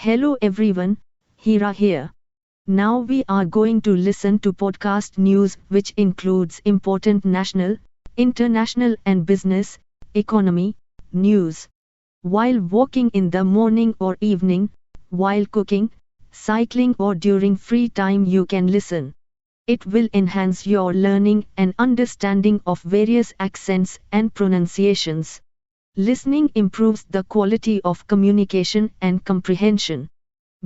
Hello everyone, Hira here. Now we are going to listen to podcast news which includes important national, international and business, economy, news. While walking in the morning or evening, while cooking, cycling or during free time you can listen. It will enhance your learning and understanding of various accents and pronunciations. Listening improves the quality of communication and comprehension.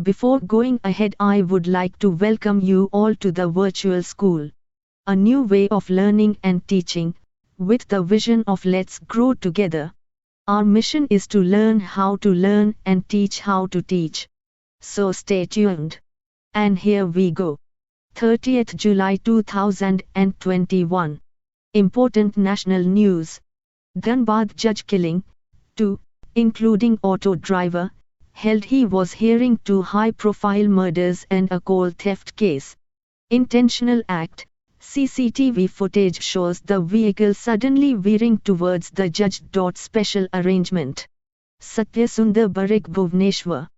Before going ahead, I would like to welcome you all to the virtual school. A new way of learning and teaching, with the vision of Let's Grow Together. Our mission is to learn how to learn and teach how to teach. So stay tuned. And here we go. 30th July 2021. Important national news. Dhanbad judge killing, 2, including auto driver, held he was hearing 2 high-profile murders and a coal theft case. Intentional act. CCTV footage shows the vehicle suddenly veering towards the judge. Special arrangement. Satyasundar Barik, Bhubaneswar.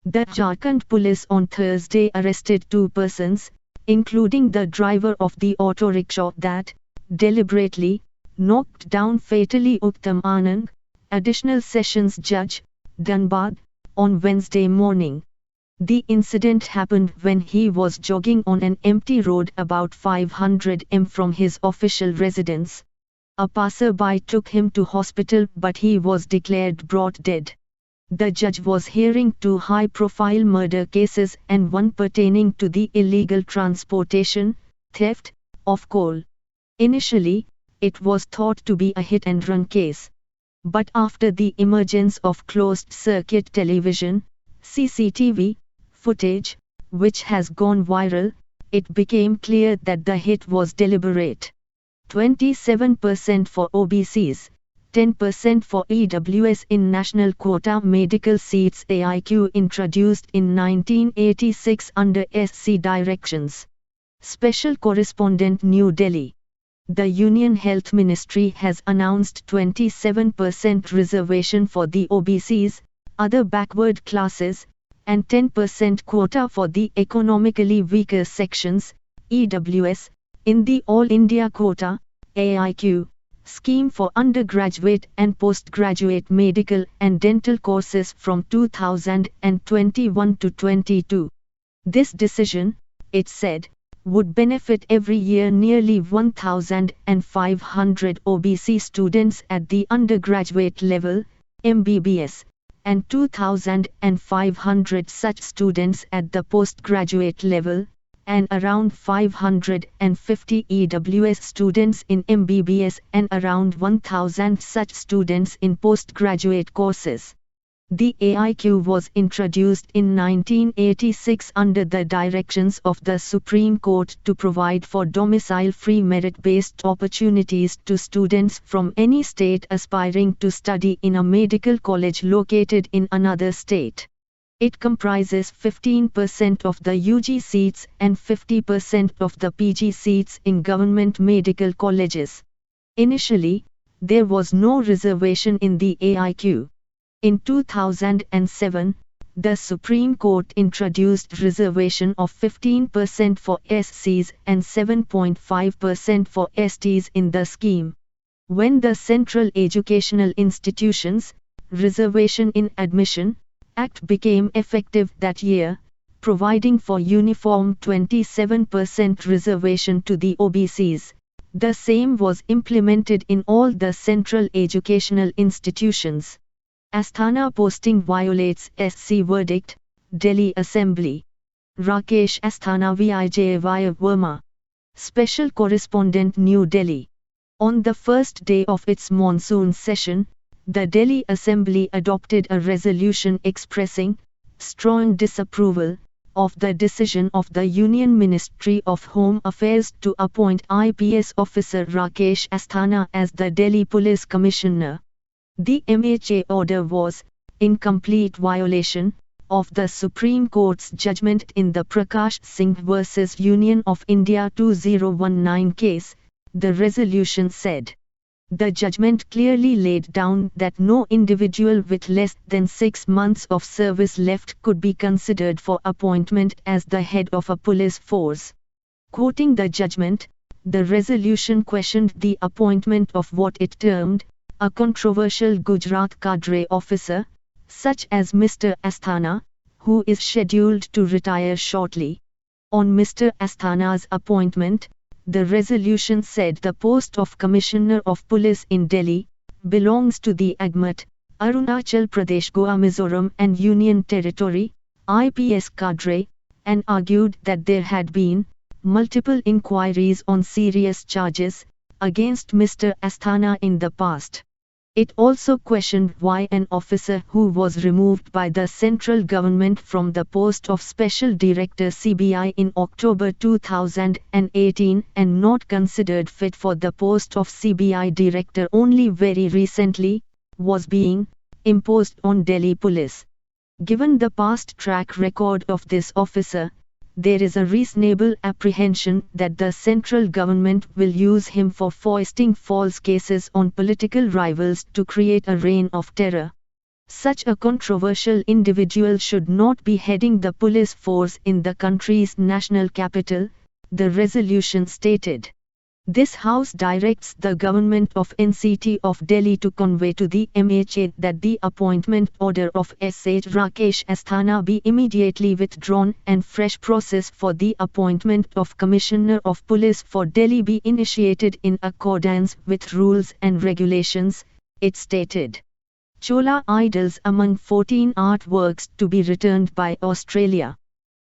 The Jharkhand police on Thursday arrested 2 persons, including the driver of the auto rickshaw that deliberately knocked down fatally Uttam Anand, additional sessions judge, Dhanbad, on Wednesday morning. The incident happened when he was jogging on an empty road about 500 m from his official residence. A passerby took him to hospital but he was declared brought dead. The judge was hearing 2 high-profile murder cases and one pertaining to the illegal transportation, theft, of coal. Initially, it was thought to be a hit-and-run case. But after the emergence of closed-circuit television, CCTV, footage, which has gone viral, it became clear that the hit was deliberate. 27% for OBCs, 10% for EWS in national quota medical seats. AIQ introduced in 1986 under SC directions. Special Correspondent, New Delhi. The Union Health Ministry has announced 27% reservation for the OBCs, other backward classes, and 10% quota for the economically weaker sections, EWS, in the All India Quota, AIQ, scheme for undergraduate and postgraduate medical and dental courses from 2021 to 22. This decision, it said, would benefit every year nearly 1,500 OBC students at the undergraduate level, MBBS, and 2,500 such students at the postgraduate level, and around 550 EWS students in MBBS and around 1,000 such students in postgraduate courses. The AIQ was introduced in 1986 under the directions of the Supreme Court to provide for domicile-free merit-based opportunities to students from any state aspiring to study in a medical college located in another state. It comprises 15% of the UG seats and 50% of the PG seats in government medical colleges. Initially, there was no reservation in the AIQ. In 2007, the Supreme Court introduced reservation of 15% for SCs and 7.5% for STs in the scheme. When the Central Educational Institutions, Reservation in Admission, Act became effective that year, providing for uniform 27% reservation to the OBCs, the same was implemented in all the central educational institutions. Asthana posting violates SC verdict, Delhi Assembly. Rakesh Asthana Vijay Verma. Special Correspondent, New Delhi. On the first day of its monsoon session, the Delhi Assembly adopted a resolution expressing strong disapproval of the decision of the Union Ministry of Home Affairs to appoint IPS officer Rakesh Asthana as the Delhi Police Commissioner. The MHA order was, in complete violation, of the Supreme Court's judgment in the Prakash Singh vs. Union of India 2019 case, the resolution said. The judgment clearly laid down that no individual with less than 6 months of service left could be considered for appointment as the head of a police force. Quoting the judgment, the resolution questioned the appointment of what it termed a controversial Gujarat cadre officer, such as Mr. Asthana, who is scheduled to retire shortly. On Mr. Asthana's appointment, the resolution said the post of Commissioner of Police in Delhi belongs to the AGMAT, Arunachal Pradesh, Goa, Mizoram and Union Territory, IPS cadre, and argued that there had been multiple inquiries on serious charges against Mr. Asthana in the past. It also questioned why an officer who was removed by the central government from the post of Special Director CBI in October 2018 and not considered fit for the post of CBI Director only very recently, was being imposed on Delhi Police. Given the past track record of this officer, there is a reasonable apprehension that the central government will use him for foisting false cases on political rivals to create a reign of terror. Such a controversial individual should not be heading the police force in the country's national capital, the resolution stated. This House directs the government of NCT of Delhi to convey to the MHA that the appointment order of SH Rakesh Asthana be immediately withdrawn and fresh process for the appointment of Commissioner of Police for Delhi be initiated in accordance with rules and regulations, it stated. Chola idols among 14 artworks to be returned by Australia.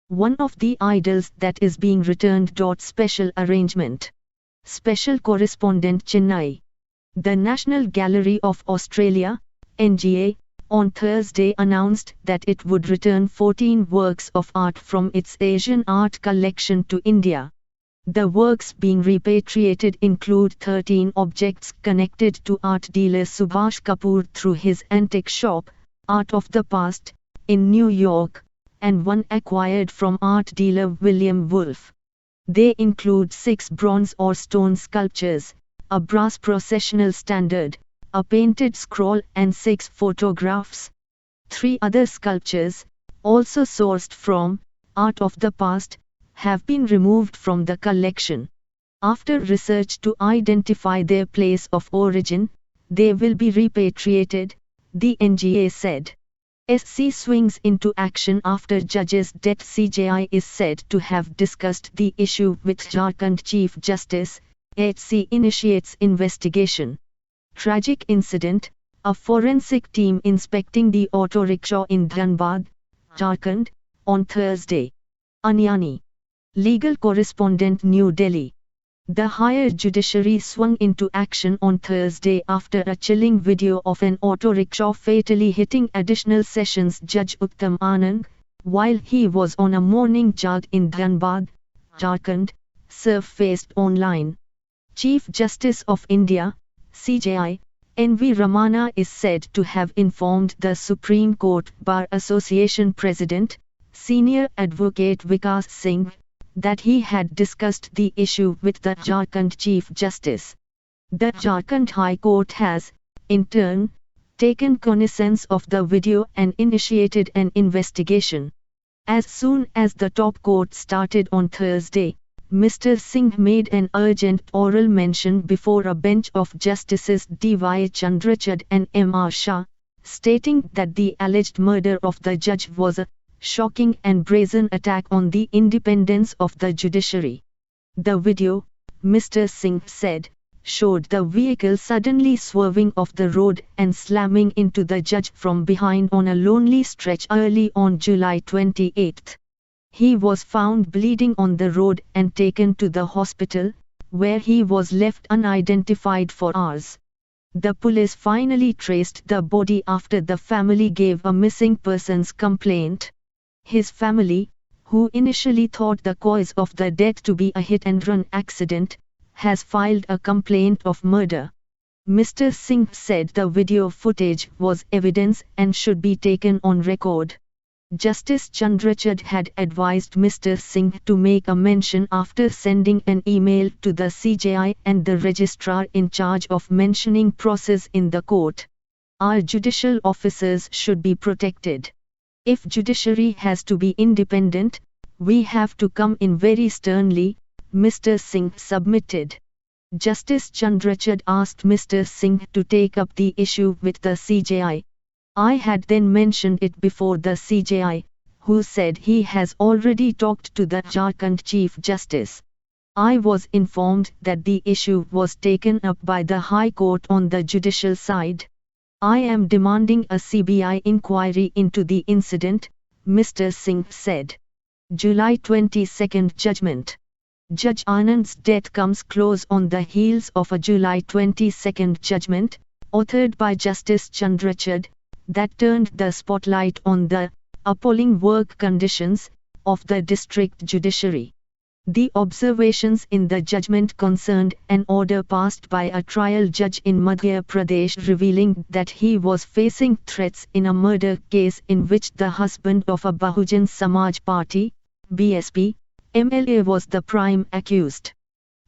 One of the idols that is being returned. Special arrangement. Special Correspondent Chennai. The National Gallery of Australia, NGA, on Thursday announced that it would return 14 works of art from its Asian art collection to India. The works being repatriated include 13 objects connected to art dealer Subhash Kapoor through his antique shop, Art of the Past, in New York, and one acquired from art dealer William Wolfe. They include 6 bronze or stone sculptures, a brass processional standard, a painted scroll and 6 photographs. 3 other sculptures, also sourced from Art of the Past, have been removed from the collection. After research to identify their place of origin, they will be repatriated, the NGA said. SC swings into action after judge's death. CJI is said to have discussed the issue with Jharkhand Chief Justice. HC initiates investigation. Tragic incident, a forensic team inspecting the auto rickshaw in Dhanbad, Jharkhand, on Thursday. Anyani. Legal correspondent, New Delhi. The higher judiciary swung into action on Thursday after a chilling video of an auto rickshaw fatally hitting additional sessions judge Uttam Anand, while he was on a morning jog in Dhanbad, Jharkhand, surfaced online. Chief Justice of India, CJI, N.V. Ramana is said to have informed the Supreme Court Bar Association President, Senior Advocate Vikas Singh, that he had discussed the issue with the Jharkhand Chief Justice. The Jharkhand High Court has, in turn, taken cognizance of the video and initiated an investigation. As soon as the top court started on Thursday, Mr. Singh made an urgent oral mention before a bench of Justices D.Y. Chandrachud and M.R. Shah, stating that the alleged murder of the judge was a shocking and brazen attack on the independence of the judiciary. The video, Mr. Singh said, showed the vehicle suddenly swerving off the road and slamming into the judge from behind on a lonely stretch early on July 28. He was found bleeding on the road and taken to the hospital, where he was left unidentified for hours. The police finally traced the body after the family gave a missing persons complaint. His family, who initially thought the cause of the death to be a hit-and-run accident, has filed a complaint of murder. Mr. Singh said the video footage was evidence and should be taken on record. Justice Chandrachud had advised Mr. Singh to make a mention after sending an email to the CJI and the registrar in charge of mentioning process in the court. Our judicial officers should be protected. If judiciary has to be independent, we have to come in very sternly, Mr. Singh submitted. Justice Chandrachud asked Mr. Singh to take up the issue with the CJI. I had then mentioned it before the CJI, who said he has already talked to the Jharkhand Chief Justice. I was informed that the issue was taken up by the High Court on the judicial side. I am demanding a CBI inquiry into the incident, Mr. Singh said. July 22 judgment. Judge Anand's death comes close on the heels of a July 22 judgment, authored by Justice Chandrachud, that turned the spotlight on the appalling work conditions of the district judiciary. The observations in the judgment concerned an order passed by a trial judge in Madhya Pradesh revealing that he was facing threats in a murder case in which the husband of a Bahujan Samaj Party, BSP, MLA was the prime accused.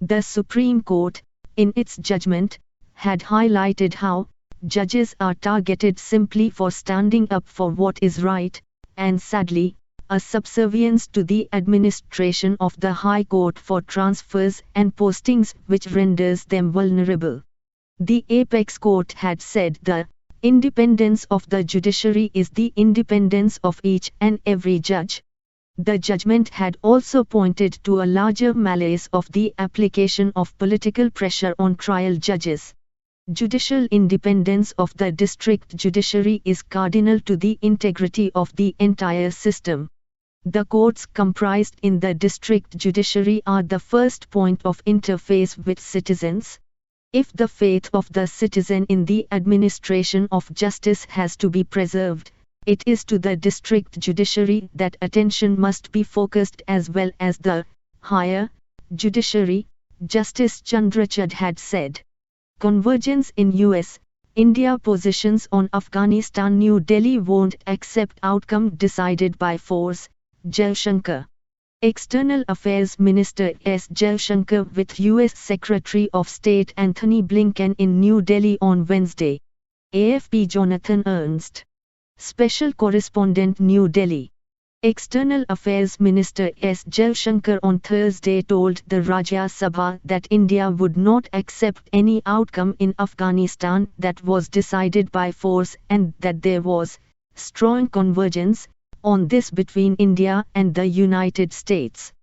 The Supreme Court, in its judgment, had highlighted how judges are targeted simply for standing up for what is right, and sadly, a subservience to the administration of the High Court for transfers and postings which renders them vulnerable. The apex court had said the independence of the judiciary is the independence of each and every judge. The judgment had also pointed to a larger malaise of the application of political pressure on trial judges. Judicial independence of the district judiciary is cardinal to the integrity of the entire system. The courts comprised in the district judiciary are the first point of interface with citizens. If the faith of the citizen in the administration of justice has to be preserved, it is to the district judiciary that attention must be focused as well as the higher judiciary, Justice Chandrachud had said. Convergence in US, India positions on Afghanistan. New Delhi won't accept outcome decided by force, Jaishankar. External Affairs Minister S. Jaishankar with US Secretary of State Anthony Blinken in New Delhi on Wednesday. AFP Jonathan Ernst. Special Correspondent New Delhi. External Affairs Minister S. Jaishankar on Thursday told the Rajya Sabha that India would not accept any outcome in Afghanistan that was decided by force and that there was strong convergence on this between India and the United States.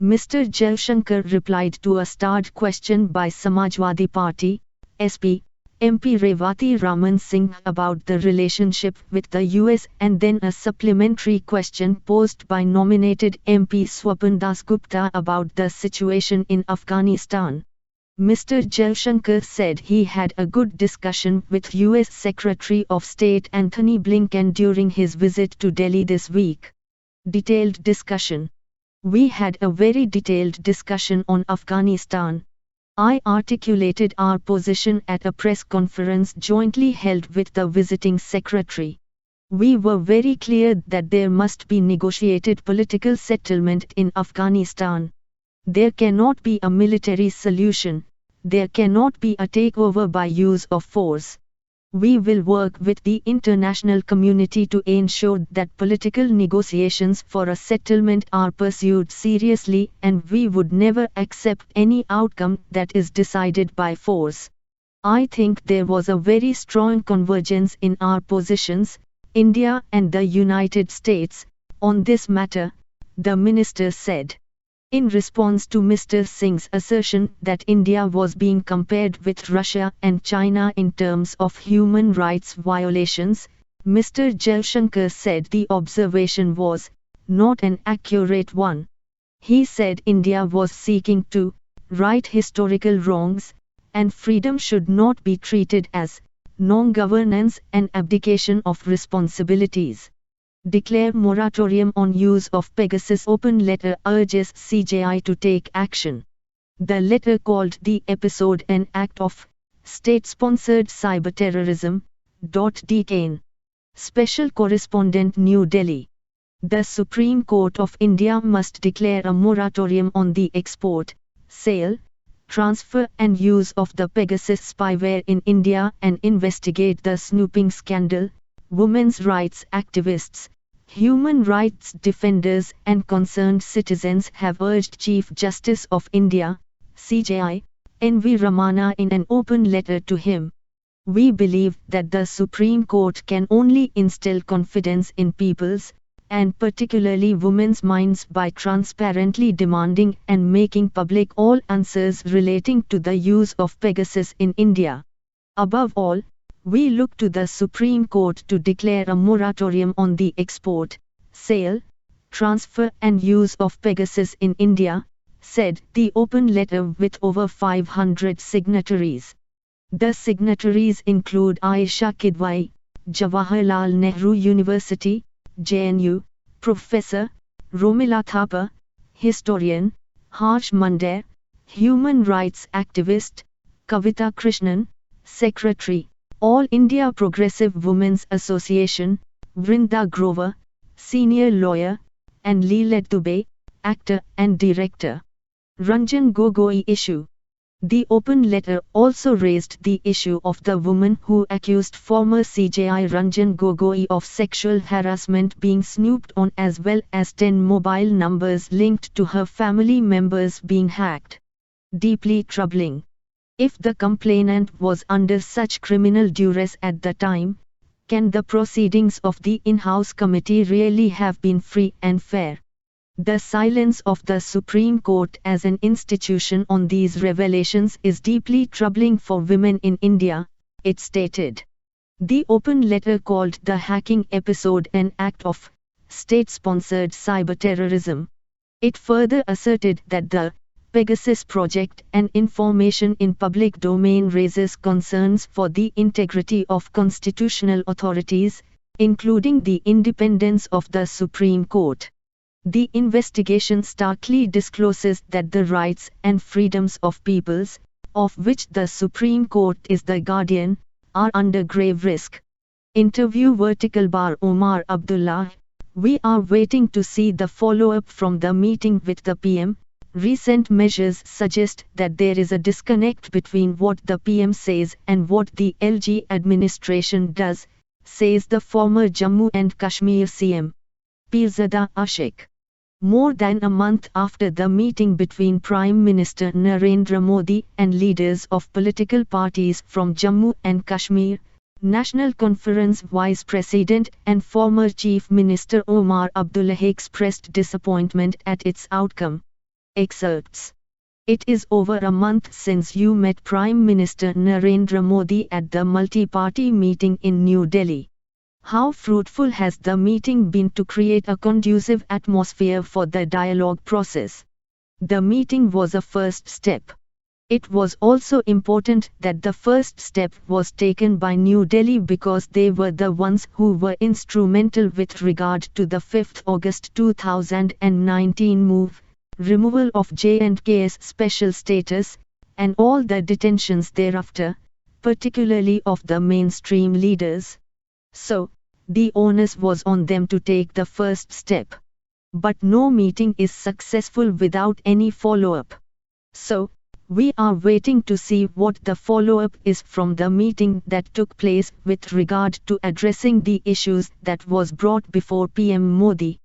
Mr. Jaishankar replied to a starred question by Samajwadi Party, SP, MP Revati Raman Singh about the relationship with the US and then a supplementary question posed by nominated MP Swapan Dasgupta about the situation in Afghanistan. Mr. Jaishankar said he had a good discussion with US Secretary of State Anthony Blinken during his visit to Delhi this week. Detailed discussion. We had a very detailed discussion on Afghanistan. I articulated our position at a press conference jointly held with the visiting secretary. We were very clear that there must be negotiated political settlement in Afghanistan. There cannot be a military solution. There cannot be a takeover by use of force. We will work with the international community to ensure that political negotiations for a settlement are pursued seriously, and we would never accept any outcome that is decided by force. I think there was a very strong convergence in our positions, India and the United States, on this matter, the minister said. In response to Mr. Singh's assertion that India was being compared with Russia and China in terms of human rights violations, Mr. Jaishankar said the observation was not an accurate one. He said India was seeking to right historical wrongs, and freedom should not be treated as non-governance and abdication of responsibilities. Declare moratorium on use of Pegasus. Open letter urges CJI to take action. The letter called the episode an act of state-sponsored cyberterrorism. Decane. Special Correspondent New Delhi. The Supreme Court of India must declare a moratorium on the export, sale, transfer and use of the Pegasus spyware in India and investigate the snooping scandal. Women's rights activists, human rights defenders and concerned citizens have urged Chief Justice of India, CJI, N.V. Ramana in an open letter to him. We believe that the Supreme Court can only instill confidence in people's, and particularly women's minds by transparently demanding and making public all answers relating to the use of Pegasus in India. Above all, we look to the Supreme Court to declare a moratorium on the export, sale, transfer and use of Pegasus in India, said the open letter with over 500 signatories. The signatories include Aisha Kidwai, Jawaharlal Nehru University, JNU, Professor Romila Thapa, historian Harsh Mandar, human rights activist Kavita Krishnan, Secretary, All India Progressive Women's Association, Vrinda Grover, senior lawyer, and Leela Dubey, actor and director. Ranjan Gogoi issue. The open letter also raised the issue of the woman who accused former CJI Ranjan Gogoi of sexual harassment being snooped on, as well as 10 mobile numbers linked to her family members being hacked. Deeply troubling. If the complainant was under such criminal duress at the time, can the proceedings of the in-house committee really have been free and fair? The silence of the Supreme Court as an institution on these revelations is deeply troubling for women in India, it stated. The open letter called the hacking episode an act of state-sponsored cyberterrorism. It further asserted that the Pegasus project and information in public domain raises concerns for the integrity of constitutional authorities, including the independence of the Supreme Court. The investigation starkly discloses that the rights and freedoms of peoples, of which the Supreme Court is the guardian, are under grave risk. Interview Vertical Bar Omar Abdullah. We are waiting to see the follow-up from the meeting with the PM. Recent measures suggest that there is a disconnect between what the PM says and what the LG administration does, says the former Jammu and Kashmir CM. Pirzada Ashik. More than a month after the meeting between Prime Minister Narendra Modi and leaders of political parties from Jammu and Kashmir, National Conference Vice President and former Chief Minister Omar Abdullah expressed disappointment at its outcome. Excerpts. It is over a month since you met Prime Minister Narendra Modi at the multi-party meeting in New Delhi. How fruitful has the meeting been to create a conducive atmosphere for the dialogue process? The meeting was a first step. It was also important that the first step was taken by New Delhi because they were the ones who were instrumental with regard to the 5th August 2019 move, removal of J&K's special status, and all the detentions thereafter, particularly of the mainstream leaders. So, the onus was on them to take the first step. But no meeting is successful without any follow-up. So, we are waiting to see what the follow-up is from the meeting that took place with regard to addressing the issues that was brought before PM Modi.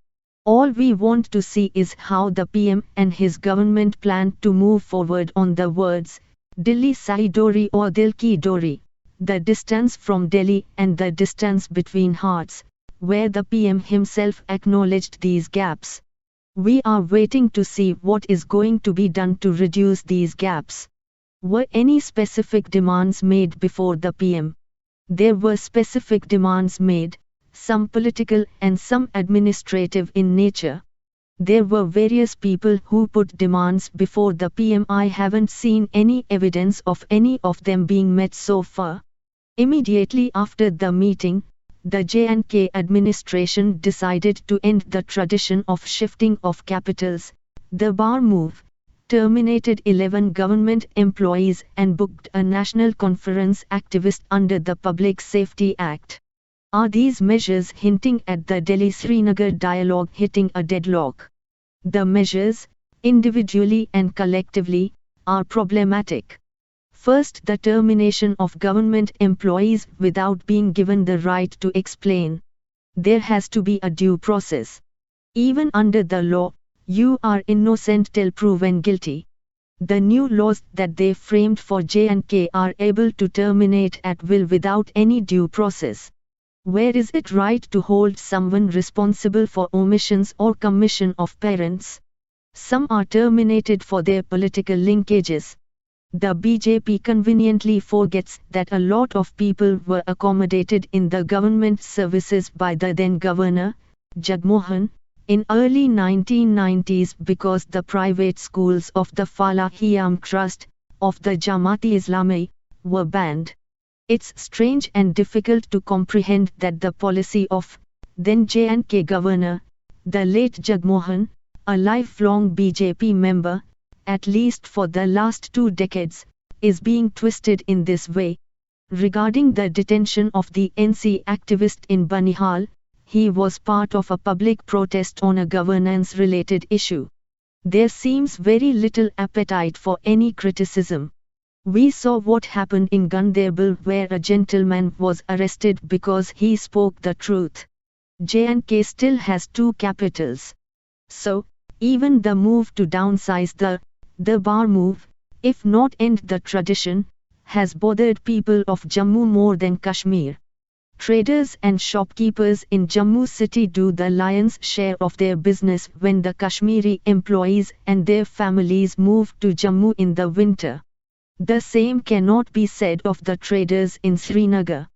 All we want to see is how the PM and his government plan to move forward on the words, Delhi Sahi Dori or Dil Ki Dori. The distance from Delhi and the distance between hearts, where the PM himself acknowledged these gaps. We are waiting to see what is going to be done to reduce these gaps. Were any specific demands made before the PM? There were specific demands made, some political and some administrative in nature. There were various people who put demands before the PM. I haven't seen any evidence of any of them being met so far. Immediately after the meeting, the J&K administration decided to end the tradition of shifting of capitals, the bar move, terminated 11 government employees and booked a national conference activist under the Public Safety Act. Are these measures hinting at the Delhi-Srinagar dialogue hitting a deadlock? The measures, individually and collectively, are problematic. First, the termination of government employees without being given the right to explain. There has to be a due process. Even under the law, you are innocent till proven guilty. The new laws that they framed for J&K are able to terminate at will without any due process. Where is it right to hold someone responsible for omissions or commission of parents? Some are terminated for their political linkages. The BJP conveniently forgets that a lot of people were accommodated in the government services by the then governor, Jagmohan, in early 1990s because the private schools of the Falahiyam Trust, of the Jamaat-e-Islami, were banned. It's strange and difficult to comprehend that the policy of then J&K governor, the late Jagmohan, a lifelong BJP member, at least for the last 2 decades, is being twisted in this way. Regarding the detention of the NC activist in Banihal, he was part of a public protest on a governance-related issue. There seems very little appetite for any criticism. We saw what happened in Ganderbal where a gentleman was arrested because he spoke the truth. J&K still has 2 capitals. So, even the move to downsize the bar move, if not end the tradition, has bothered people of Jammu more than Kashmir. Traders and shopkeepers in Jammu city do the lion's share of their business when the Kashmiri employees and their families move to Jammu in the winter. The same cannot be said of the traders in Srinagar.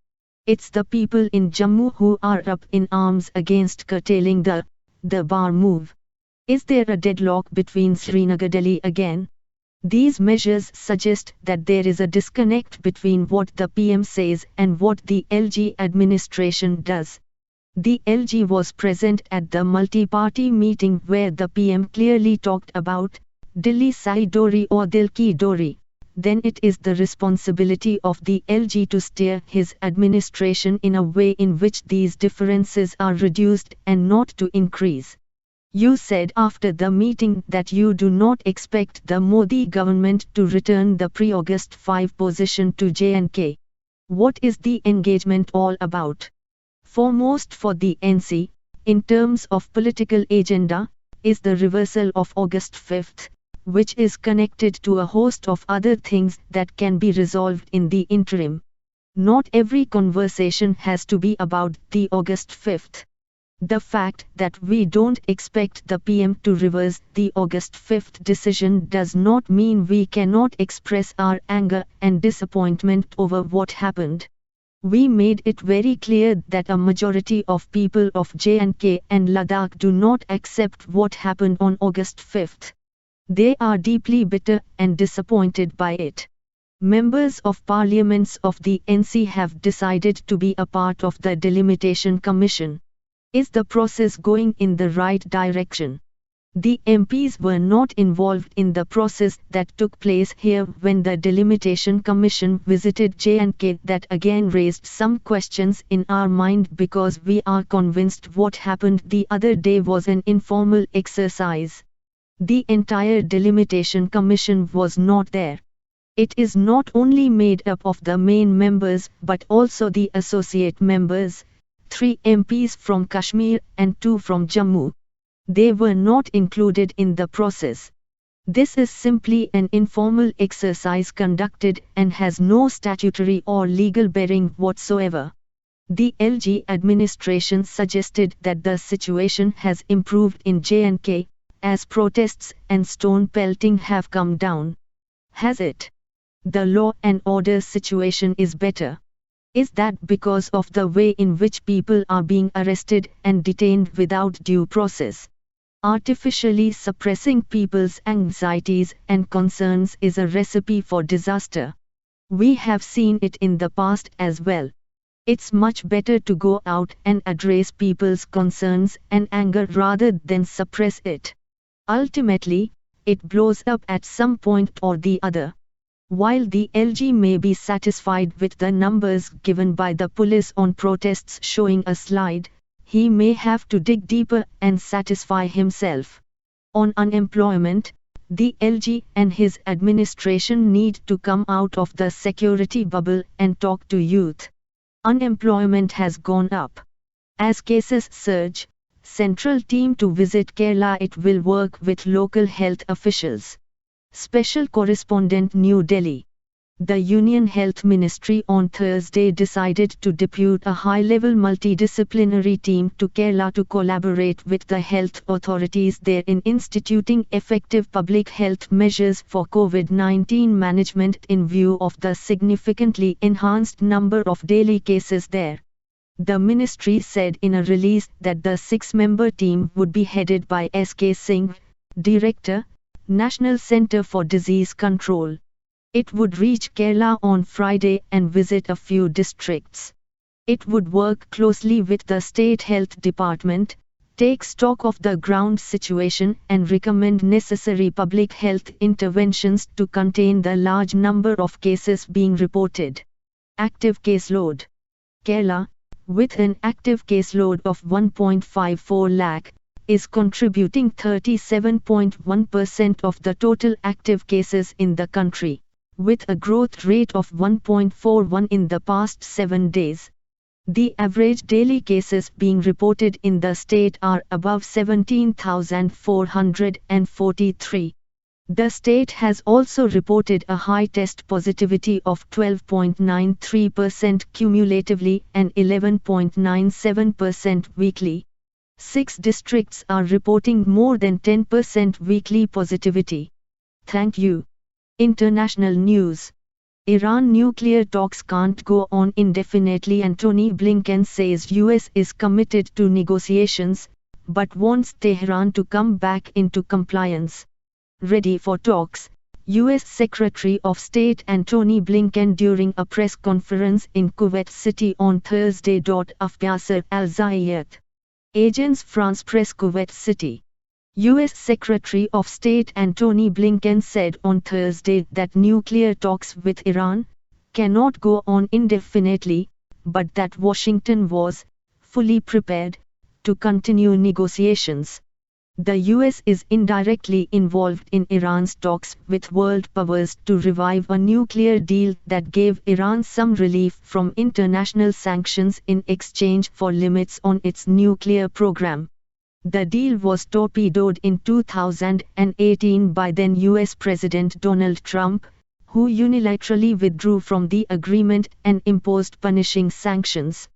It's the people in Jammu who are up in arms against curtailing the bar move. Is there a deadlock between Srinagar Delhi again? These measures suggest that there is a disconnect between what the PM says and what the LG administration does. The LG was present at the multi-party meeting where the PM clearly talked about Delhi Sai Dori or Dil Ki Dori. Then it is the responsibility of the LG to steer his administration in a way in which these differences are reduced and not to increase. You said after the meeting that you do not expect the Modi government to return the pre-August 5 position to J&K. What is the engagement all about? Foremost for the NC, in terms of political agenda, is the reversal of August 5, which is connected to a host of other things that can be resolved in the interim. Not every conversation has to be about the August 5. The fact that we don't expect the PM to reverse the August 5 decision does not mean we cannot express our anger and disappointment over what happened. We made it very clear that a majority of people of J&K and Ladakh do not accept what happened on August 5. They are deeply bitter and disappointed by it. Members of parliaments of the NC have decided to be a part of the Delimitation Commission. Is the process going in the right direction? The MPs were not involved in the process that took place here when the Delimitation Commission visited J&K. That again raised some questions in our mind because we are convinced what happened the other day was an informal exercise. The entire Delimitation Commission was not there. It is not only made up of the main members but also the associate members, 3 MPs from Kashmir and 2 from Jammu. They were not included in the process. This is simply an informal exercise conducted and has no statutory or legal bearing whatsoever. The LG administration suggested that the situation has improved in J&K, as protests and stone pelting have come down. Has it? The law and order situation is better. Is that because of the way in which people are being arrested and detained without due process? Artificially suppressing people's anxieties and concerns is a recipe for disaster. We have seen it in the past as well. It's much better to go out and address people's concerns and anger rather than suppress it. Ultimately, it blows up at some point or the other. While the LG may be satisfied with the numbers given by the police on protests showing a slide, he may have to dig deeper and satisfy himself. On unemployment, the LG and his administration need to come out of the security bubble and talk to youth. Unemployment has gone up. As cases surge, central team to visit Kerala. It will work with local health officials. Special Correspondent, New Delhi. The Union Health Ministry on Thursday decided to depute a high-level multidisciplinary team to Kerala to collaborate with the health authorities there in instituting effective public health measures for COVID-19 management in view of the significantly enhanced number of daily cases there. The ministry said in a release that the 6-member team would be headed by S.K. Singh, Director, National Centre for Disease Control. It would reach Kerala on Friday and visit a few districts. It would work closely with the State Health Department, take stock of the ground situation and recommend necessary public health interventions to contain the large number of cases being reported. Active caseload. Kerala, with an active caseload of 1.54 lakh, is contributing 37.1% of the total active cases in the country, with a growth rate of 1.41 in the past 7 days. The average daily cases being reported in the state are above 17,443. The state has also reported a high test positivity of 12.93% cumulatively and 11.97% weekly. 6 districts are reporting more than 10% weekly positivity. Thank you. International news. Iran nuclear talks can't go on indefinitely. Antony Blinken says US is committed to negotiations, but wants Tehran to come back into compliance. Ready for talks, US Secretary of State Antony Blinken during a press conference in Kuwait City on Thursday. Afyasser Al-Zayat. Agence France Presse, Kuwait City. U.S. Secretary of State Antony Blinken said on Thursday that nuclear talks with Iran cannot go on indefinitely, but that Washington was fully prepared to continue negotiations. The U.S. is indirectly involved in Iran's talks with world powers to revive a nuclear deal that gave Iran some relief from international sanctions in exchange for limits on its nuclear program. The deal was torpedoed in 2018 by then U.S. President Donald Trump, who unilaterally withdrew from the agreement and imposed punishing sanctions.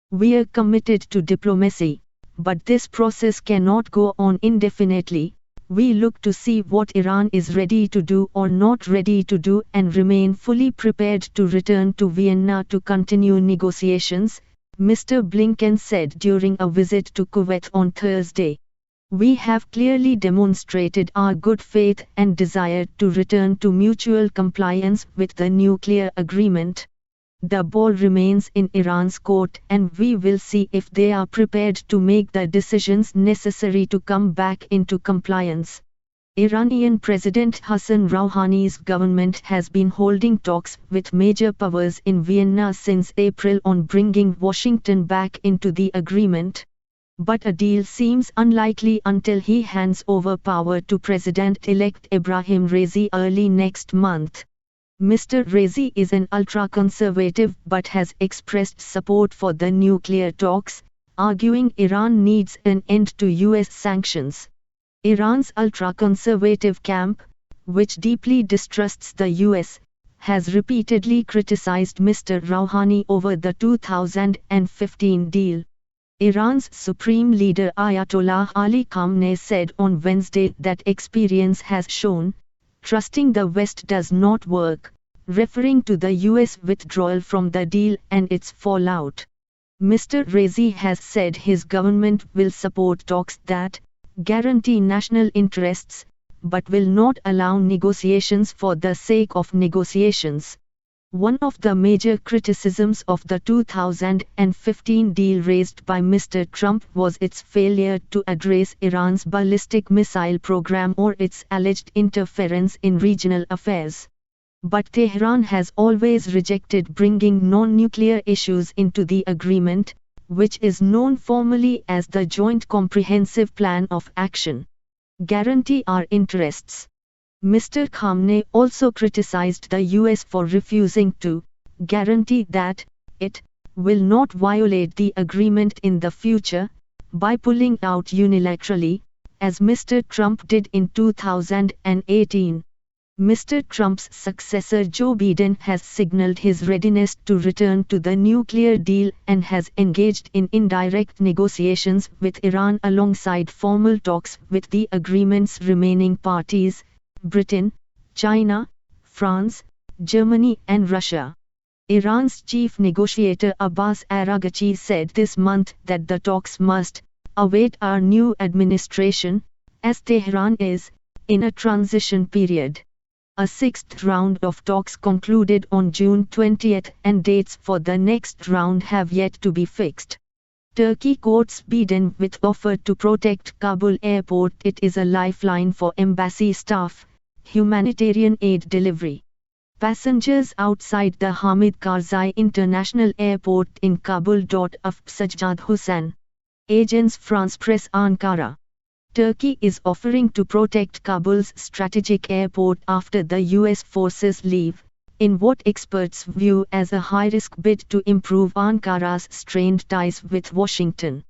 "We're committed to diplomacy, but this process cannot go on indefinitely. We look to see what Iran is ready to do or not ready to do and remain fully prepared to return to Vienna to continue negotiations," Mr. Blinken said during a visit to Kuwait on Thursday. "We have clearly demonstrated our good faith and desire to return to mutual compliance with the nuclear agreement. The ball remains in Iran's court and we will see if they are prepared to make the decisions necessary to come back into compliance." Iranian President Hassan Rouhani's government has been holding talks with major powers in Vienna since April on bringing Washington back into the agreement. But a deal seems unlikely until he hands over power to President-elect Ebrahim Raisi early next month. Mr. Raisi is an ultra-conservative but has expressed support for the nuclear talks, arguing Iran needs an end to US sanctions. Iran's ultra-conservative camp, which deeply distrusts the US, has repeatedly criticized Mr. Rouhani over the 2015 deal. Iran's supreme leader Ayatollah Ali Khamenei said on Wednesday that experience has shown trusting the West does not work, referring to the US withdrawal from the deal and its fallout. Mr. Raisi has said his government will support talks that guarantee national interests, but will not allow negotiations for the sake of negotiations. One of the major criticisms of the 2015 deal raised by Mr. Trump was its failure to address Iran's ballistic missile program or its alleged interference in regional affairs. but Tehran has always rejected bringing non-nuclear issues into the agreement, which is known formally as the Joint Comprehensive Plan of Action. Guarantee our interests. Mr. Khamenei also criticized the US for refusing to guarantee that it will not violate the agreement in the future by pulling out unilaterally, as Mr. Trump did in 2018. Mr. Trump's successor Joe Biden has signaled his readiness to return to the nuclear deal and has engaged in indirect negotiations with Iran alongside formal talks with the agreement's remaining parties, Britain, China, France, Germany and Russia. Iran's chief negotiator Abbas Araghchi said this month that the talks must await our new administration, as Tehran is in a transition period. A sixth round of talks concluded on June 20 and dates for the next round have yet to be fixed. Turkey quotes Biden with offer to protect Kabul airport. It is a lifeline for embassy staff, humanitarian aid delivery. Passengers outside the Hamid Karzai International Airport in Kabul. Of Sajjad Hussain. Agence France Presse Ankara. Turkey is offering to protect Kabul's strategic airport after the US forces leave, in what experts view as a high-risk bid to improve Ankara's strained ties with Washington.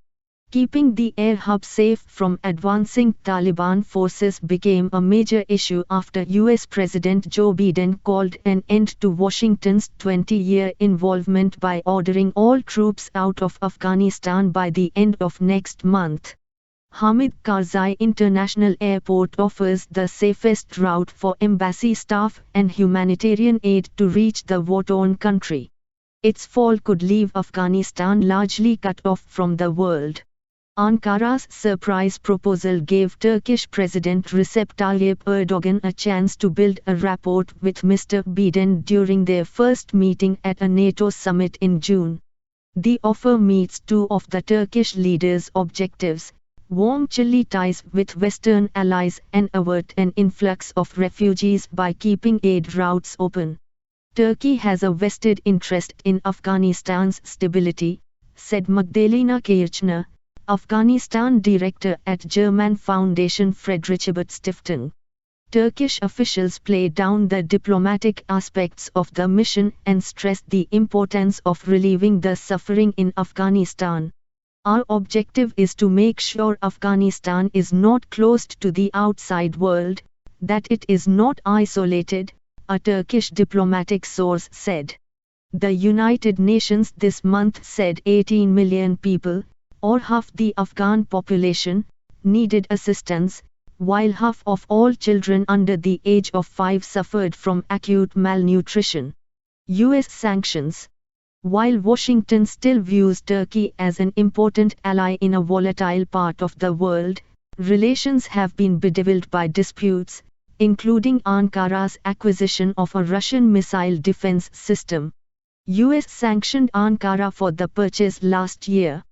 Keeping the air hub safe from advancing Taliban forces became a major issue after US President Joe Biden called an end to Washington's 20-year involvement by ordering all troops out of Afghanistan by the end of next month. Hamid Karzai International Airport offers the safest route for embassy staff and humanitarian aid to reach the war-torn country. Its fall could leave Afghanistan largely cut off from the world. Ankara's surprise proposal gave Turkish President Recep Tayyip Erdogan a chance to build a rapport with Mr. Biden during their first meeting at a NATO summit in June. The offer meets two of the Turkish leader's objectives: warm chilly ties with Western allies and avert an influx of refugees by keeping aid routes open. Turkey has a vested interest in Afghanistan's stability, said Magdalena Kirchner, Afghanistan director at German foundation Friedrich Ebert Stiftung. Turkish officials played down the diplomatic aspects of the mission and stressed the importance of relieving the suffering in Afghanistan. Our objective is to make sure Afghanistan is not closed to the outside world, that it is not isolated, a Turkish diplomatic source said. The United Nations this month said 18 million people, or half the Afghan population, needed assistance, while half of all children under the age of 5 suffered from acute malnutrition. US sanctions. While Washington still views Turkey as an important ally in a volatile part of the world, relations have been bedeviled by disputes, including Ankara's acquisition of a Russian missile defense system. US sanctioned Ankara for the purchase last year.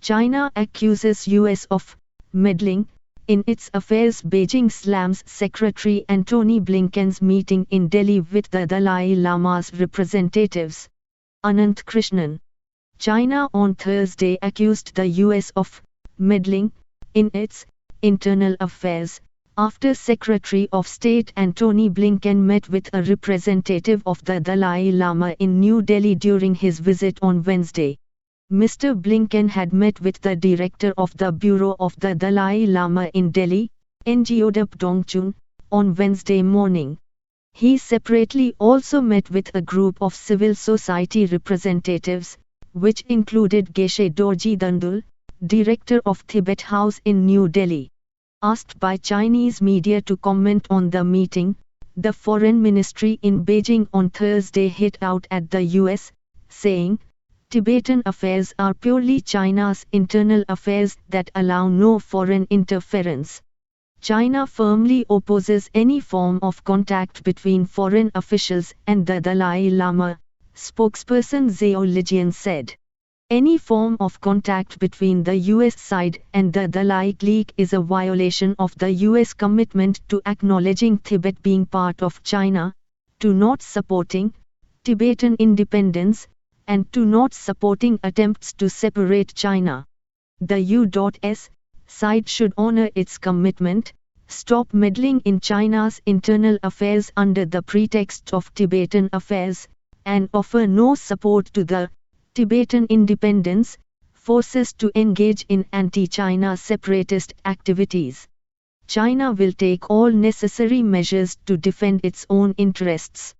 China accuses US of meddling in its affairs. Beijing slams Secretary Antony Blinken's meeting in Delhi with the Dalai Lama's representatives. Anant Krishnan. China on Thursday accused the US of meddling in its internal affairs, after Secretary of State Antony Blinken met with a representative of the Dalai Lama in New Delhi during his visit on Wednesday. Mr. Blinken had met with the director of the Bureau of the Dalai Lama in Delhi, Ngodap Dongchun, on Wednesday morning. He separately also met with a group of civil society representatives, which included Geshe Dorji Dandul, director of Tibet House in New Delhi. Asked by Chinese media to comment on the meeting, the foreign ministry in Beijing on Thursday hit out at the US, saying, Tibetan affairs are purely China's internal affairs that allow no foreign interference. China firmly opposes any form of contact between foreign officials and the Dalai Lama, spokesperson Zhao Lijian said. Any form of contact between the US side and the Dalai clique is a violation of the US commitment to acknowledging Tibet being part of China, to not supporting Tibetan independence, and to not supporting attempts to separate China. The U.S. side should honor its commitment, stop meddling in China's internal affairs under the pretext of Tibetan affairs, and offer no support to the Tibetan independence forces to engage in anti-China separatist activities. China will take all necessary measures to defend its own interests.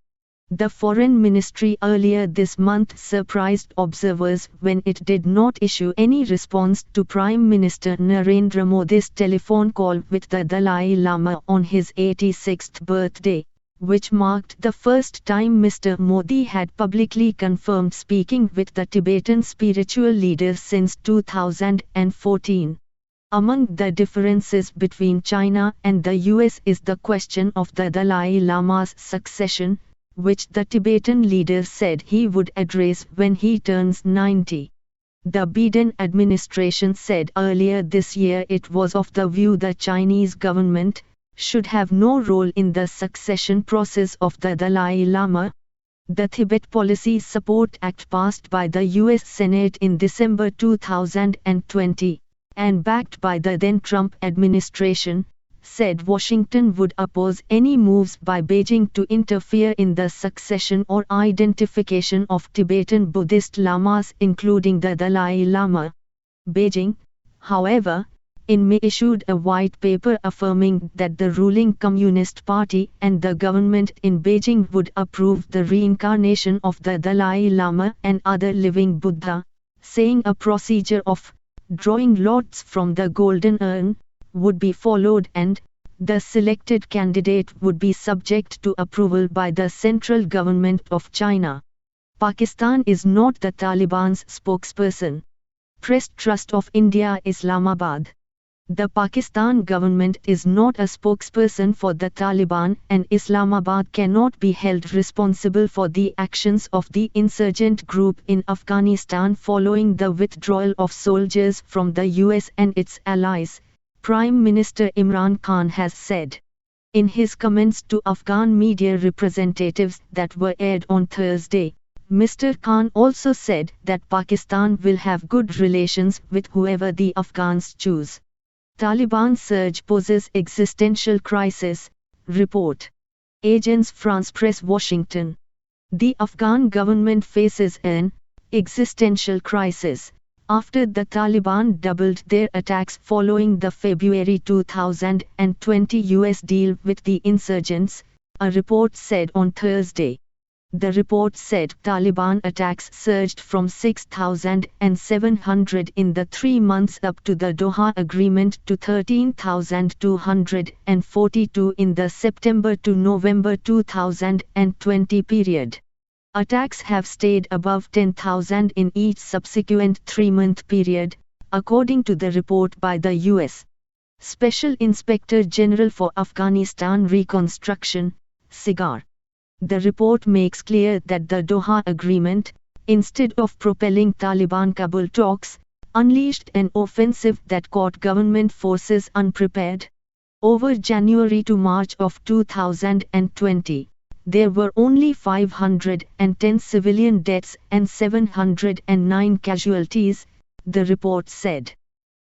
The Foreign Ministry earlier this month surprised observers when it did not issue any response to Prime Minister Narendra Modi's telephone call with the Dalai Lama on his 86th birthday, which marked the first time Mr. Modi had publicly confirmed speaking with the Tibetan spiritual leader since 2014. Among the differences between China and the US is the question of the Dalai Lama's succession, which the Tibetan leader said he would address when he turns 90. The Biden administration said earlier this year it was of the view the Chinese government should have no role in the succession process of the Dalai Lama. The Tibet Policy Support Act passed by the US Senate in December 2020, and backed by the then Trump administration, said Washington would oppose any moves by Beijing to interfere in the succession or identification of Tibetan Buddhist lamas including the Dalai Lama. Beijing, however, in May issued a white paper affirming that the ruling Communist Party and the government in Beijing would approve the reincarnation of the Dalai Lama and other living Buddha, saying a procedure of drawing lots from the golden urn would be followed and the selected candidate would be subject to approval by the central government of China. Pakistan is not the Taliban's spokesperson. Press Trust of India, Islamabad. The Pakistan government is not a spokesperson for the Taliban, and Islamabad cannot be held responsible for the actions of the insurgent group in Afghanistan following the withdrawal of soldiers from the US and its allies, Prime Minister Imran Khan has said. In his comments to Afghan media representatives that were aired on Thursday, Mr. Khan also said that Pakistan will have good relations with whoever the Afghans choose. Taliban surge poses existential crisis, report. Agence France Presse, Washington. The Afghan government faces an existential crisis after the Taliban doubled their attacks following the February 2020 US deal with the insurgents, a report said on Thursday. The report said Taliban attacks surged from 6,700 in the 3 months up to the Doha Agreement to 13,242 in the September to November 2020 period. Attacks have stayed above 10,000 in each subsequent 3-month period, according to the report by the U.S. Special Inspector General for Afghanistan Reconstruction, SIGAR. The report makes clear that the Doha Agreement, instead of propelling Taliban-Kabul talks, unleashed an offensive that caught government forces unprepared. Over January to March of 2020, there were only 510 civilian deaths and 709 casualties, the report said.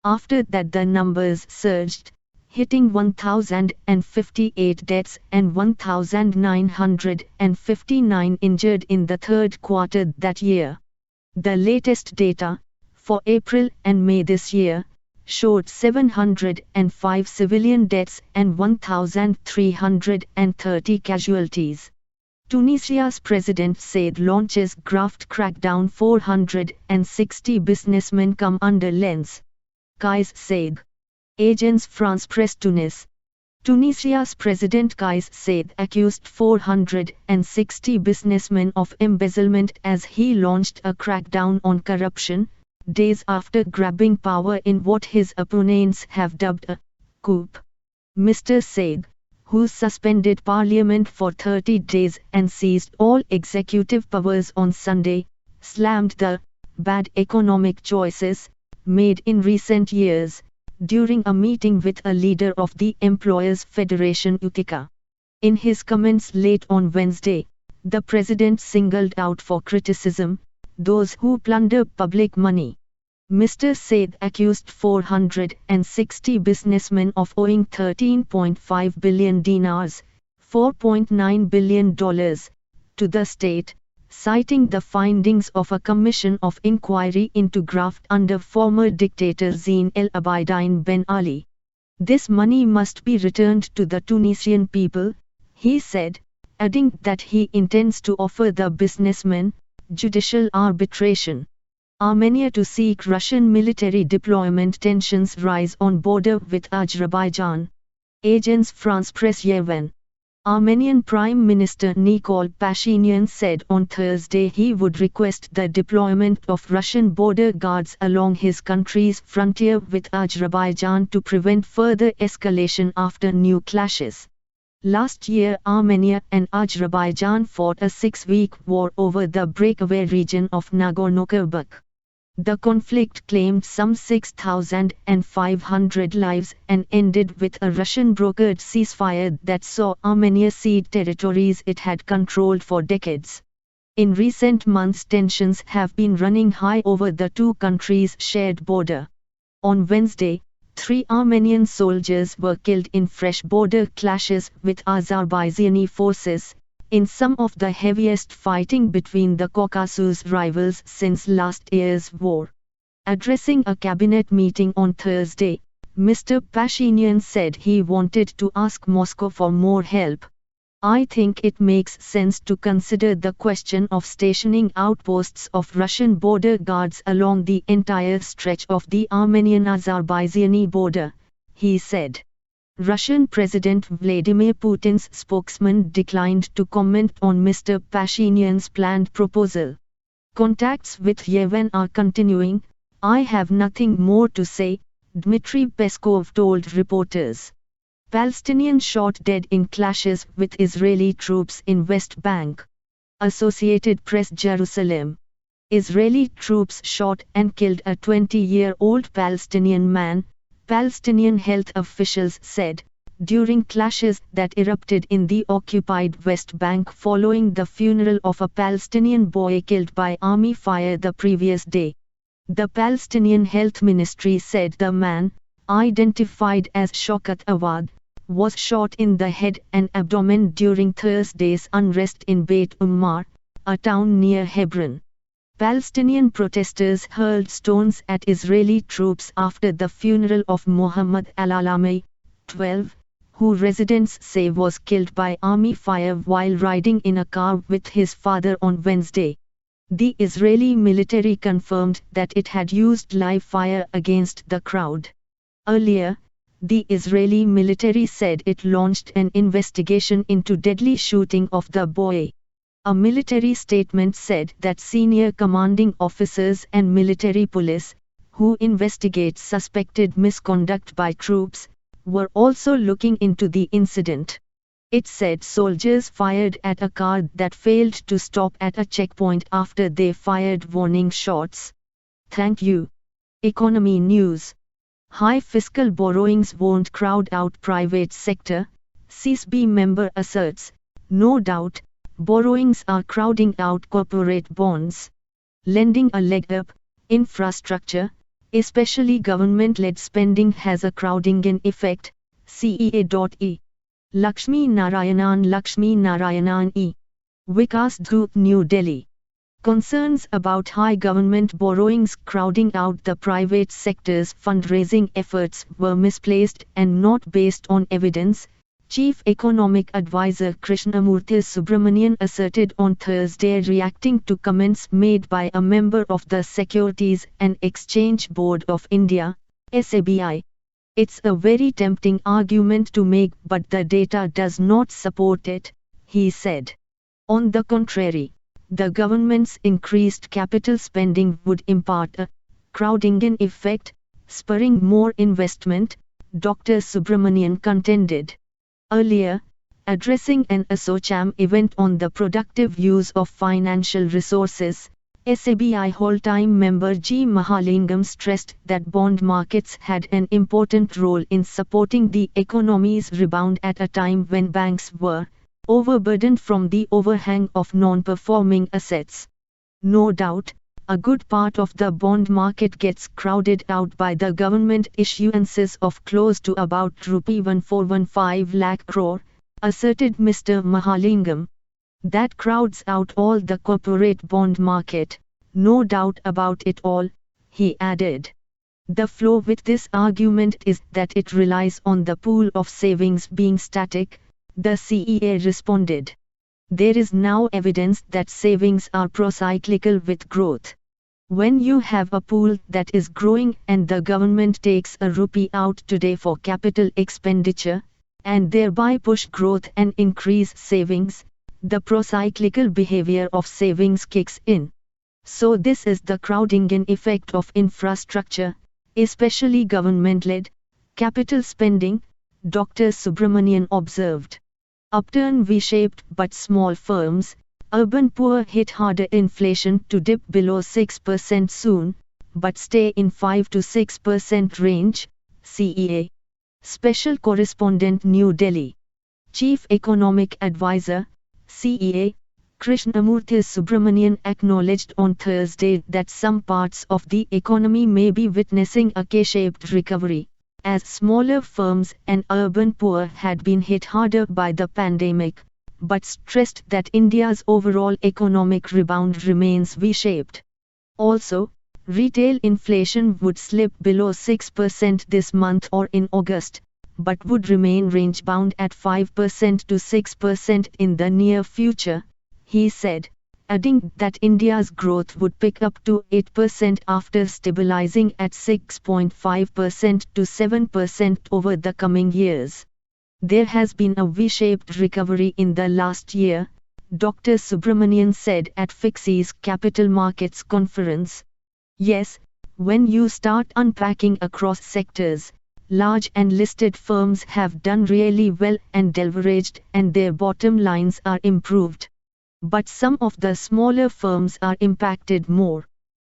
After that the numbers surged, hitting 1,058 deaths and 1,959 injured in the third quarter that year. The latest data, for April and May this year, showed 705 civilian deaths and 1,330 casualties. Tunisia's President Said launches graft crackdown, 460 businessmen come under lens. Kais Said. Agence France Presse, Tunis. Tunisia's President Kais Said accused 460 businessmen of embezzlement as he launched a crackdown on corruption, days after grabbing power in what his opponents have dubbed a coup. Mr. Said, who suspended parliament for 30 days and seized all executive powers on Sunday, slammed the bad economic choices made in recent years during a meeting with a leader of the Employers' Federation UTICA. In his comments late on Wednesday, The president singled out for criticism those who plunder public money. Mr. Said accused 460 businessmen of owing 13.5 billion dinars, $4.9 billion, to the state, citing the findings of a commission of inquiry into graft under former dictator Zine El Abidine Ben Ali. This money must be returned to the Tunisian people, he said, adding that he intends to offer the businessmen judicial arbitration. Armenia to seek Russian military deployment. Tensions rise on border with Azerbaijan. Agence France Presse Yerevan. Armenian Prime Minister Nikol Pashinyan said on Thursday he would request the deployment of Russian border guards along his country's frontier with Azerbaijan to prevent further escalation after new clashes. Last year, Armenia and Azerbaijan fought a 6-week war over the breakaway region of Nagorno-Karabakh. The conflict claimed some 6,500 lives and ended with a Russian-brokered ceasefire that saw Armenia cede territories it had controlled for decades. In recent months, tensions have been running high over the two countries' shared border. On Wednesday, 3 Armenian soldiers were killed in fresh border clashes with Azerbaijani forces, in some of the heaviest fighting between the Caucasus rivals since last year's war. Addressing a cabinet meeting on Thursday, Mr. Pashinyan said he wanted to ask Moscow for more help. I think it makes sense to consider the question of stationing outposts of Russian border guards along the entire stretch of the Armenian-Azerbaijani border, he said. Russian President Vladimir Putin's spokesman declined to comment on Mr. Pashinyan's planned proposal. Contacts with Yerevan are continuing. I have nothing more to say, Dmitry Peskov told reporters. Palestinian shot dead in clashes with Israeli troops in West Bank. Associated Press Jerusalem. Israeli troops shot and killed a 20-year-old Palestinian man, Palestinian health officials said, during clashes that erupted in the occupied West Bank following the funeral of a Palestinian boy killed by army fire the previous day. The Palestinian Health Ministry said the man, identified as Shaukat Awad, was shot in the head and abdomen during Thursday's unrest in Beit Ummar, a town near Hebron. Palestinian protesters hurled stones at Israeli troops after the funeral of Mohammed al-Alami, 12, who residents say was killed by army fire while riding in a car with his father on Wednesday. The Israeli military confirmed that it had used live fire against the crowd. Earlier, the Israeli military said it launched an investigation into deadly shooting of the boy. A military statement said that senior commanding officers and military police, who investigate suspected misconduct by troops, were also looking into the incident. It said soldiers fired at a car that failed to stop at a checkpoint after they fired warning shots. Thank you. Economy news. High fiscal borrowings won't crowd out private sector, CSB member asserts. No doubt, borrowings are crowding out corporate bonds. Lending a leg up, infrastructure, especially government-led spending has a crowding-in effect, CEA.E. Lakshmi Narayanan E. Vikas Dhoot, New Delhi. Concerns about high government borrowings crowding out the private sector's fundraising efforts were misplaced and not based on evidence, Chief Economic Advisor Krishnamurthy Subramanian asserted on Thursday, reacting to comments made by a member of the Securities and Exchange Board of India, SABI. It's a very tempting argument to make, but the data does not support it, he said. On the contrary, the government's increased capital spending would impart a crowding-in effect, spurring more investment, Dr. Subramanian contended. Earlier, addressing an ASSOCHAM event on the productive use of financial resources, SABI whole-time member G. Mahalingam stressed that bond markets had an important role in supporting the economy's rebound at a time when banks were overburdened from the overhang of non-performing assets. No doubt, a good part of the bond market gets crowded out by the government issuances of close to about ₹1415 lakh crore, asserted Mr. Mahalingam. That crowds out all the corporate bond market, no doubt about it all, he added. The flaw with this argument is that it relies on the pool of savings being static, the CEA responded. There is now evidence that savings are procyclical with growth. When you have a pool that is growing and the government takes a rupee out today for capital expenditure, and thereby push growth and increase savings, the procyclical behavior of savings kicks in. So this is the crowding in effect of infrastructure, especially government-led capital spending, Dr. Subramanian observed. Upturn V-shaped but small firms, urban poor hit harder inflation to dip below 6% soon, but stay in 5 to 6% range, CEA. Special Correspondent New Delhi. Chief Economic Advisor, CEA, Krishnamurthy Subramanian acknowledged on Thursday that some parts of the economy may be witnessing a K-shaped recovery, as smaller firms and urban poor had been hit harder by the pandemic, but stressed that India's overall economic rebound remains V-shaped. Also, retail inflation would slip below 6% this month or in August, but would remain range-bound at 5% to 6% in the near future, he said, adding that India's growth would pick up to 8% after stabilizing at 6.5% to 7% over the coming years. There has been a V-shaped recovery in the last year, Dr. Subramanian said at FICCI's Capital Markets Conference. Yes, when you start unpacking across sectors, large and listed firms have done really well and deleveraged and their bottom lines are improved. But some of the smaller firms are impacted more.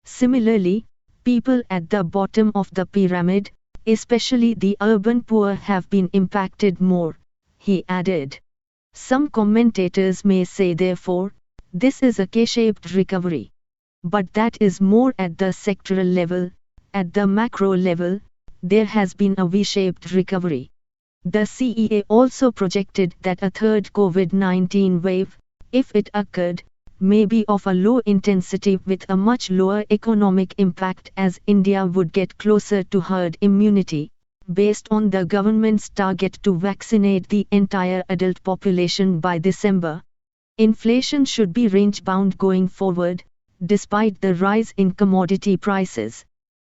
Similarly, people at the bottom of the pyramid, especially the urban poor, have been impacted more, he added. Some commentators may say therefore, this is a K-shaped recovery. But that is more at the sectoral level. At the macro level, there has been a V-shaped recovery. The CEA also projected that a third COVID-19 wave, if it occurred, may be of a low intensity with a much lower economic impact as India would get closer to herd immunity, based on the government's target to vaccinate the entire adult population by December. Inflation should be range-bound going forward, despite the rise in commodity prices.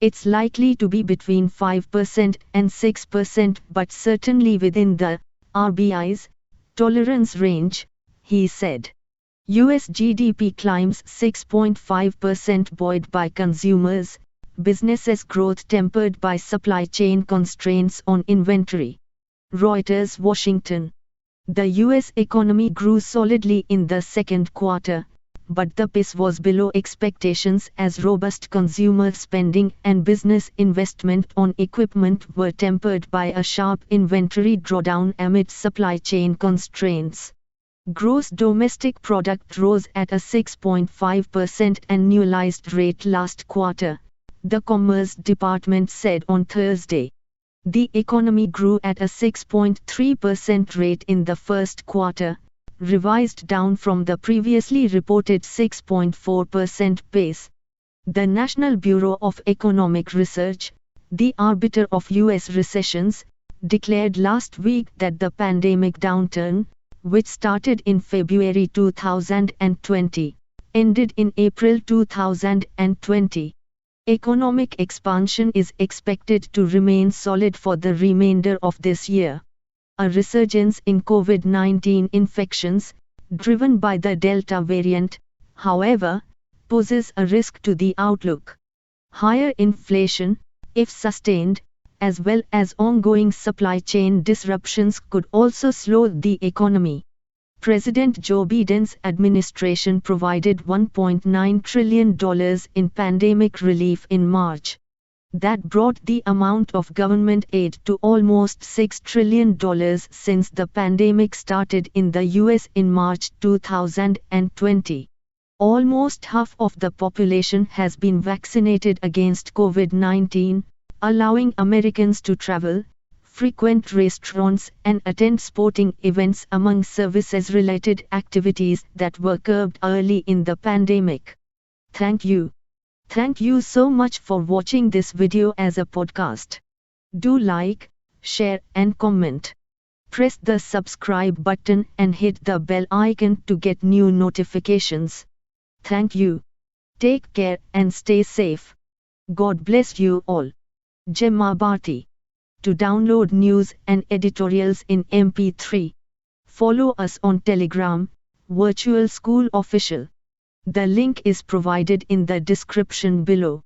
It's likely to be between 5% and 6%, but certainly within the RBI's tolerance range, he said. US GDP climbs 6.5% buoyed by consumers, businesses growth tempered by supply chain constraints on inventory. Reuters, Washington. The US economy grew solidly in the second quarter, but the pace was below expectations as robust consumer spending and business investment on equipment were tempered by a sharp inventory drawdown amid supply chain constraints. Gross domestic product rose at a 6.5% annualized rate last quarter, the Commerce Department said on Thursday. The economy grew at a 6.3% rate in the first quarter, revised down from the previously reported 6.4% pace. The National Bureau of Economic Research, the arbiter of U.S. recessions, declared last week that the pandemic downturn, which started in February 2020, ended in April 2020. Economic expansion is expected to remain solid for the remainder of this year. A resurgence in COVID-19 infections, driven by the Delta variant, however, poses a risk to the outlook. Higher inflation, if sustained, as well as ongoing supply chain disruptions could also slow the economy. President Joe Biden's administration provided $1.9 trillion in pandemic relief in March. That brought the amount of government aid to almost $6 trillion since the pandemic started in the US in March 2020. Almost half of the population has been vaccinated against COVID-19, allowing Americans to travel, frequent restaurants, and attend sporting events among services-related activities that were curbed early in the pandemic. Thank you. Thank you so much for watching this video as a podcast. Do like, share and comment. Press the subscribe button and hit the bell icon to get new notifications. Thank you. Take care and stay safe. God bless you all. Gemma Bharti. To download news and editorials in MP3, follow us on Telegram, Virtual School Official. The link is provided in the description below.